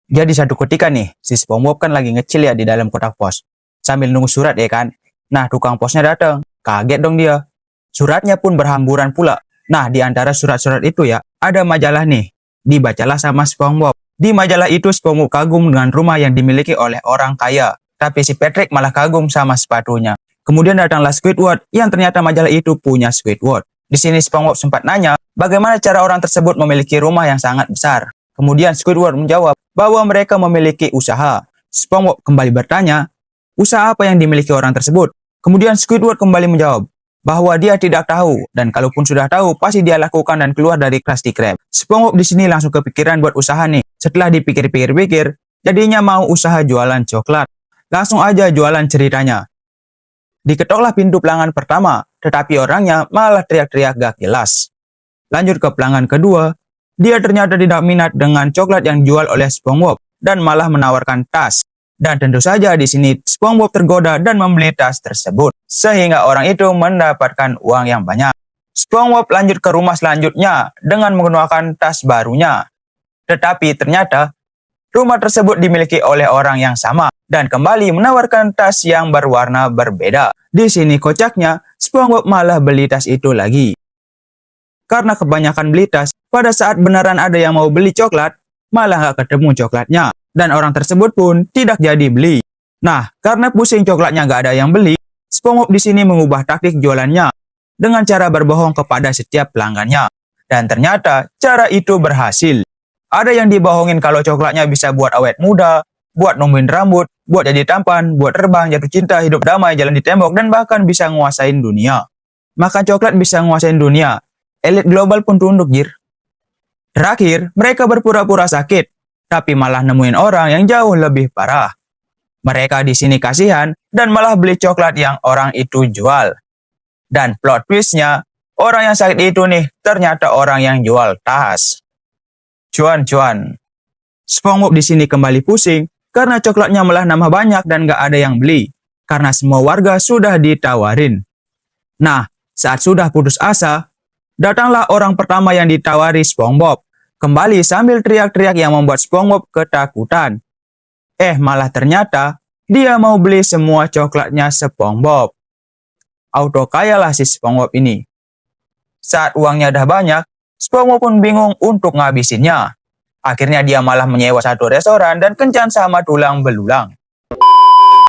Jadi satu ketika nih, si SpongeBob kan lagi ngecil ya di dalam kotak pos. Sambil nunggu surat ya kan. Nah, tukang posnya datang. Kaget dong dia. Suratnya pun berhamburan pula. Nah, di antara surat-surat itu ya, ada majalah nih. Dibacalah sama SpongeBob. Di majalah itu SpongeBob kagum dengan rumah yang dimiliki oleh orang kaya. Tapi si Patrick malah kagum sama sepatunya. Kemudian datanglah Squidward yang ternyata majalah itu punya Squidward. Di sini SpongeBob sempat nanya, bagaimana cara orang tersebut memiliki rumah yang sangat besar. Kemudian Squidward menjawab bahwa mereka memiliki usaha. SpongeBob kembali bertanya, usaha apa yang dimiliki orang tersebut? Kemudian Squidward kembali menjawab bahwa dia tidak tahu, dan kalaupun sudah tahu, pasti dia lakukan dan keluar dari Krusty Krab. SpongeBob di sini langsung kepikiran buat usaha nih. Setelah dipikir-pikir, jadinya mau usaha jualan coklat. Langsung aja jualan ceritanya. Diketoklah pintu pelanggan pertama, tetapi orangnya malah teriak-teriak gak jelas. Lanjut ke pelanggan kedua, dia ternyata tidak minat dengan coklat yang dijual oleh SpongeBob dan malah menawarkan tas. Dan tentu saja di sini SpongeBob tergoda dan membeli tas tersebut, sehingga orang itu mendapatkan uang yang banyak. SpongeBob lanjut ke rumah selanjutnya dengan menggunakan tas barunya. Tetapi ternyata rumah tersebut dimiliki oleh orang yang sama dan kembali menawarkan tas yang berwarna berbeda. Di sini kocaknya, SpongeBob malah beli tas itu lagi. Karena kebanyakan beli tas, pada saat beneran ada yang mau beli coklat, malah gak ketemu coklatnya. Dan orang tersebut pun tidak jadi beli. Nah, karena pusing coklatnya gak ada yang beli, SpongeBob di sini mengubah taktik jualannya dengan cara berbohong kepada setiap pelanggannya. Dan ternyata cara itu berhasil. Ada yang dibohongin kalau coklatnya bisa buat awet muda, buat numbuhin rambut, buat jadi tampan, buat terbang, jatuh cinta, hidup damai, jalan di tembok, dan bahkan bisa nguasain dunia. Makan coklat bisa nguasain dunia. Elit global pun tunduk, jir. Terakhir, mereka berpura-pura sakit, tapi malah nemuin orang yang jauh lebih parah. Mereka di sini kasihan dan malah beli coklat yang orang itu jual. Dan plot twistnya, orang yang sakit itu nih ternyata orang yang jual tas. Cuan-cuan. SpongeBob di sini kembali pusing karena coklatnya malah nambah banyak dan gak ada yang beli. Karena semua warga sudah ditawarin. Nah, saat sudah putus asa, datanglah orang pertama yang ditawari SpongeBob. Kembali sambil teriak-teriak yang membuat SpongeBob ketakutan. Malah ternyata dia mau beli semua coklatnya SpongeBob. Auto kaya lah si SpongeBob ini. Saat uangnya udah banyak, SpongeBob pun bingung untuk ngabisinnya. Akhirnya dia malah menyewa satu restoran dan kencan sama tulang belulang.